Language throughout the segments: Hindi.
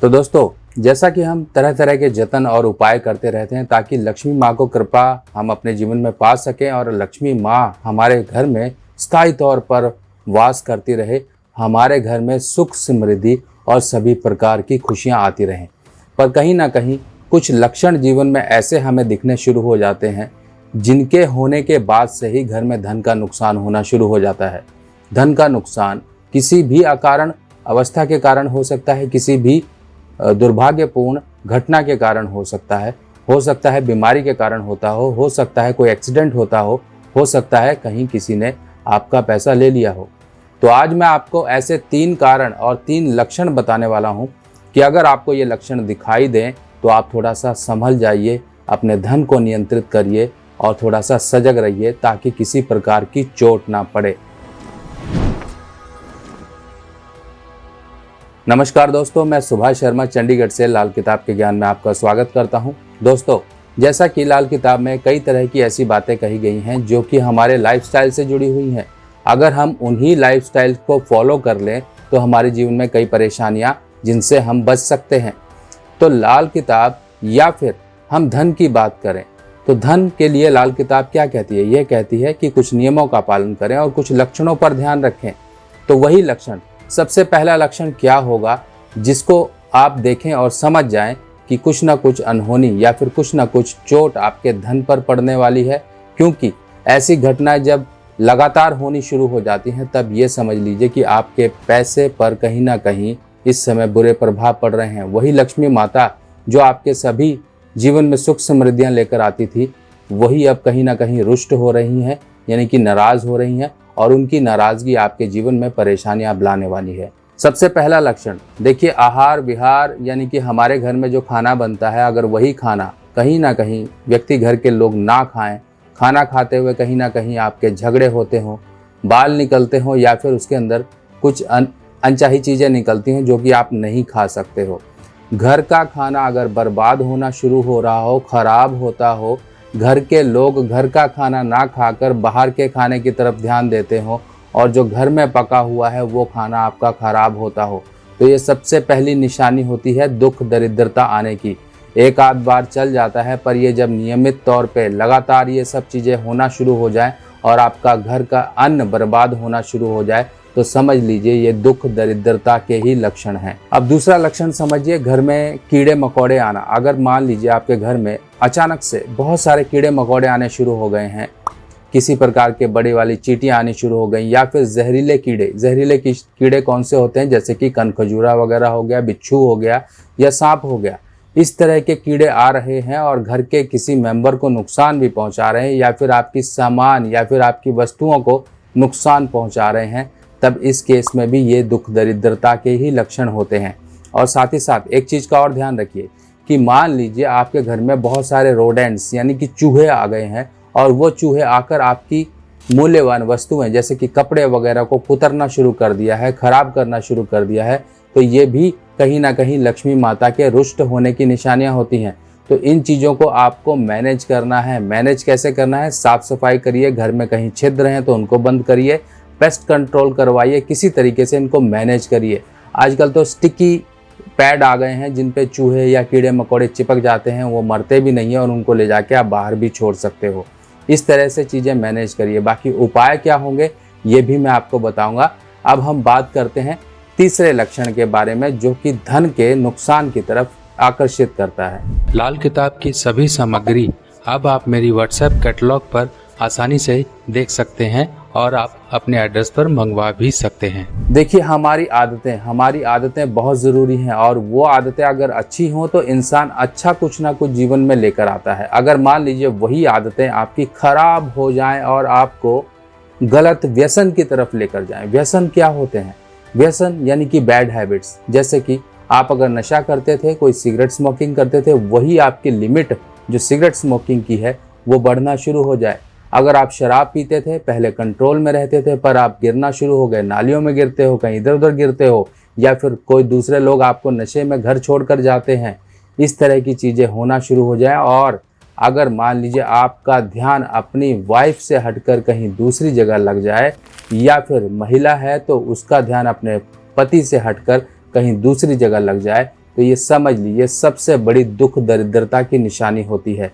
तो दोस्तों, जैसा कि हम तरह तरह के जतन और उपाय करते रहते हैं ताकि लक्ष्मी माँ को कृपा हम अपने जीवन में पा सकें और लक्ष्मी माँ हमारे घर में स्थायी तौर पर वास करती रहे, हमारे घर में सुख समृद्धि और सभी प्रकार की खुशियाँ आती रहें। पर कहीं ना कहीं कुछ लक्षण जीवन में ऐसे हमें दिखने शुरू हो जाते हैं जिनके होने के बाद से ही घर में धन का नुकसान होना शुरू हो जाता है। धन का नुकसान किसी भी अकारण अवस्था के कारण हो सकता है, किसी भी दुर्भाग्यपूर्ण घटना के कारण हो सकता है बीमारी के कारण होता हो सकता है कोई एक्सीडेंट होता हो सकता है कहीं किसी ने आपका पैसा ले लिया हो। तो आज मैं आपको ऐसे 3 कारण और 3 लक्षण बताने वाला हूं कि अगर आपको ये लक्षण दिखाई दें तो आप थोड़ा सा संभल जाइए, अपने धन को नियंत्रित करिए और थोड़ा सा सजग रहिए ताकि किसी प्रकार की चोट ना पड़े। नमस्कार दोस्तों, मैं सुभाष शर्मा चंडीगढ़ से लाल किताब के ज्ञान में आपका स्वागत करता हूं। दोस्तों, जैसा कि लाल किताब में कई तरह की ऐसी बातें कही गई हैं जो कि हमारे लाइफस्टाइल से जुड़ी हुई हैं। अगर हम उन्हीं लाइफस्टाइल को फॉलो कर लें तो हमारे जीवन में कई परेशानियां जिनसे हम बच सकते हैं। तो लाल किताब या फिर हम धन की बात करें तो धन के लिए लाल किताब क्या कहती है? यह कहती है कि कुछ नियमों का पालन करें और कुछ लक्षणों पर ध्यान रखें। तो वही लक्षण, सबसे पहला लक्षण क्या होगा जिसको आप देखें और समझ जाएं कि कुछ ना कुछ अनहोनी या फिर कुछ ना कुछ चोट आपके धन पर पड़ने वाली है। क्योंकि ऐसी घटनाएं जब लगातार होनी शुरू हो जाती हैं तब ये समझ लीजिए कि आपके पैसे पर कहीं ना कहीं इस समय बुरे प्रभाव पड़ रहे हैं। वही लक्ष्मी माता जो आपके सभी जीवन में सुख समृद्धियां लेकर आती थी, वही अब कहीं ना कहीं रुष्ट हो रही हैं, यानी कि नाराज हो रही हैं और उनकी नाराजगी आपके जीवन में परेशानियां लाने वाली है। सबसे पहला लक्षण देखिए, आहार विहार, यानी कि हमारे घर में जो खाना बनता है, अगर वही खाना कहीं ना कहीं व्यक्ति घर के लोग ना खाएं, खाना खाते हुए कहीं ना कहीं आपके झगड़े होते हों, बाल निकलते हों या फिर उसके अंदर कुछ अनचाही चीज़ें निकलती हैं जो कि आप नहीं खा सकते हो, घर का खाना अगर बर्बाद होना शुरू हो रहा हो, खराब होता हो, घर के लोग घर का खाना ना खाकर बाहर के खाने की तरफ ध्यान देते हो और जो घर में पका हुआ है वो खाना आपका खराब होता हो, तो ये सबसे पहली निशानी होती है दुख दरिद्रता आने की। एक आध बार चल जाता है, पर ये जब नियमित तौर पे लगातार ये सब चीज़ें होना शुरू हो जाए और आपका घर का अन्न बर्बाद होना शुरू हो जाए तो समझ लीजिए ये दुख दरिद्रता के ही लक्षण हैं। अब दूसरा लक्षण समझिए, घर में कीड़े मकोड़े आना। अगर मान लीजिए आपके घर में अचानक से बहुत सारे कीड़े मकोड़े आने शुरू हो गए हैं, किसी प्रकार के बड़ी वाली चींटियां आनी शुरू हो गई या फिर जहरीले कीड़े कौन से होते हैं, जैसे कि कनखजूरा वगैरह हो गया, बिच्छू हो गया या सांप हो गया, इस तरह के कीड़े आ रहे हैं और घर के किसी मेंबर को नुकसान भी पहुंचा रहे हैं या फिर आपकी सामान या फिर आपकी वस्तुओं को नुकसान पहुंचा रहे हैं, तब इस केस में भी ये दुख दरिद्रता के ही लक्षण होते हैं। और साथ ही साथ एक चीज़ का और ध्यान रखिए कि मान लीजिए आपके घर में बहुत सारे रोडेंट्स यानी कि चूहे आ गए हैं और वो चूहे आकर आपकी मूल्यवान वस्तुएं जैसे कि कपड़े वगैरह को कुतरना शुरू कर दिया है, खराब करना शुरू कर दिया है, तो ये भी कहीं ना कहीं लक्ष्मी माता के रुष्ट होने की निशानियां होती हैं। तो इन चीज़ों को आपको मैनेज करना है। मैनेज कैसे करना है? साफ सफाई करिए, घर में कहीं छिद्र हैं तो उनको बंद करिए, पेस्ट कंट्रोल करवाइए, किसी तरीके से इनको मैनेज करिए। आजकल तो स्टिकी पैड आ गए हैं जिन पे चूहे या कीड़े मकोड़े चिपक जाते हैं, वो मरते भी नहीं है और उनको ले जाके आप बाहर भी छोड़ सकते हो। इस तरह से चीज़ें मैनेज करिए। बाकी उपाय क्या होंगे ये भी मैं आपको बताऊंगा। अब हम बात करते हैं तीसरे लक्षण के बारे में जो कि धन के नुकसान की तरफ आकर्षित करता है। लाल किताब की सभी सामग्री अब आप मेरी व्हाट्सएप कैटलॉग पर आसानी से देख सकते हैं और आप अपने एड्रेस पर मंगवा भी सकते हैं। देखिए, हमारी आदतें बहुत ज़रूरी हैं और वो आदतें अगर अच्छी हों तो इंसान अच्छा कुछ ना कुछ जीवन में लेकर आता है। अगर मान लीजिए वही आदतें आपकी खराब हो जाएं और आपको गलत व्यसन की तरफ लेकर जाएं। व्यसन क्या होते हैं? व्यसन यानी कि बैड हैबिट्स, जैसे कि आप अगर नशा करते थे, कोई सिगरेट स्मोकिंग करते थे, वही आपकी लिमिट जो सिगरेट स्मोकिंग की है वो बढ़ना शुरू हो जाए। अगर आप शराब पीते थे, पहले कंट्रोल में रहते थे, पर आप गिरना शुरू हो गए, नालियों में गिरते हो, कहीं इधर उधर गिरते हो या फिर कोई दूसरे लोग आपको नशे में घर छोड़कर जाते हैं, इस तरह की चीज़ें होना शुरू हो जाए। और अगर मान लीजिए आपका ध्यान अपनी वाइफ से हटकर कहीं दूसरी जगह लग जाए या फिर महिला है तो उसका ध्यान अपने पति से हटकर कहीं दूसरी जगह लग जाए, तो ये समझ लीजिए सबसे बड़ी दुख दरिद्रता की निशानी होती है।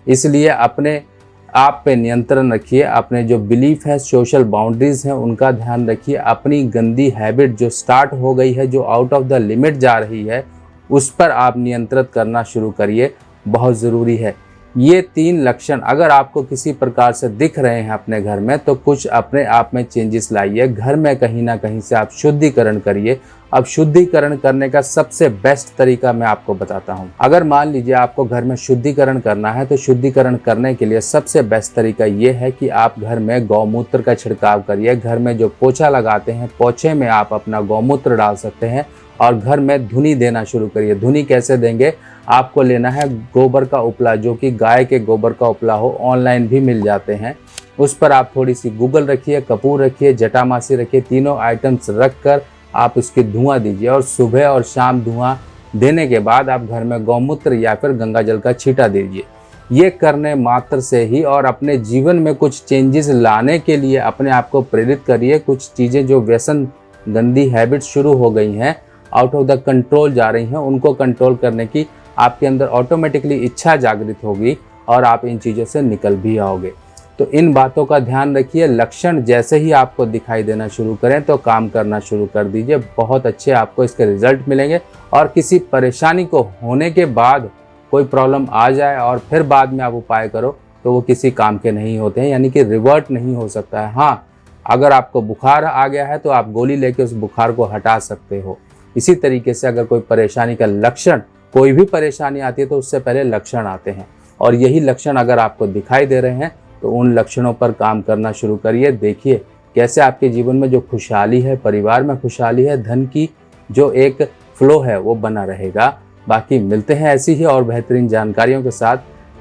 इसलिए अपने आप पे नियंत्रण रखिए, अपने जो बिलीफ है, सोशल बाउंड्रीज हैं, उनका ध्यान रखिए। अपनी गंदी हैबिट जो स्टार्ट हो गई है, जो आउट ऑफ द लिमिट जा रही है, उस पर आप नियंत्रित करना शुरू करिए, बहुत ज़रूरी है। ये 3 लक्षण अगर आपको किसी प्रकार से दिख रहे हैं अपने घर में, तो कुछ अपने आप में चेंजेस लाइए। घर में कहीं ना कहीं से आप शुद्धिकरण करिए। अब शुद्धिकरण करने का सबसे बेस्ट तरीका मैं आपको बताता हूँ। अगर मान लीजिए आपको घर में शुद्धिकरण करना है, तो शुद्धिकरण करने के लिए सबसे बेस्ट तरीका ये है कि आप घर में गौमूत्र का छिड़काव करिए। घर में जो पोछा लगाते हैं, पोछे में आप अपना गौमूत्र डाल सकते हैं और घर में धुनी देना शुरू करिए। धुनी कैसे देंगे? आपको लेना है गोबर का उपला, जो कि गाय के गोबर का उपला हो, ऑनलाइन भी मिल जाते हैं। उस पर आप थोड़ी सी गूगल रखिए, कपूर रखिए, जटामासी रखिए, तीनों आइटम्स रख कर आप उसकी धुआं दीजिए और सुबह और शाम धुआं देने के बाद आप घर में गौमूत्र या फिर गंगा जल का छींटा दीजिए। ये करने मात्र से ही और अपने जीवन में कुछ चेंजेस लाने के लिए अपने आप को प्रेरित करिए। कुछ चीज़ें जो व्यसन, गंदी हैबिट्स शुरू हो गई हैं, आउट ऑफ द कंट्रोल जा रही हैं, उनको कंट्रोल करने की आपके अंदर ऑटोमेटिकली इच्छा जागृत होगी और आप इन चीज़ों से निकल भी आओगे। तो इन बातों का ध्यान रखिए। लक्षण जैसे ही आपको दिखाई देना शुरू करें तो काम करना शुरू कर दीजिए। बहुत अच्छे आपको इसके रिजल्ट मिलेंगे। और किसी परेशानी को होने के बाद कोई प्रॉब्लम आ जाए और फिर बाद में आप उपाय करो, तो वो किसी काम के नहीं होते हैं, यानी कि रिवर्ट नहीं हो सकता है। हाँ, अगर आपको बुखार आ गया है तो आप गोली लेके उस बुखार को हटा सकते हो। इसी तरीके से अगर कोई परेशानी का लक्षण, कोई भी परेशानी आती है तो उससे पहले लक्षण आते हैं, और यही लक्षण अगर आपको दिखाई दे रहे हैं तो उन लक्षणों पर काम करना शुरू करिए। देखिए कैसे आपके जीवन में जो खुशहाली है, परिवार में खुशहाली है, धन की जो एक फ्लो है वो बना रहेगा। बाकी मिलते हैं ऐसी ही और बेहतरीन जानकारियों के साथ।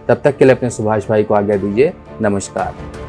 तब तक के लिए अपने सुभाष भाई को आज्ञा दीजिए। नमस्कार।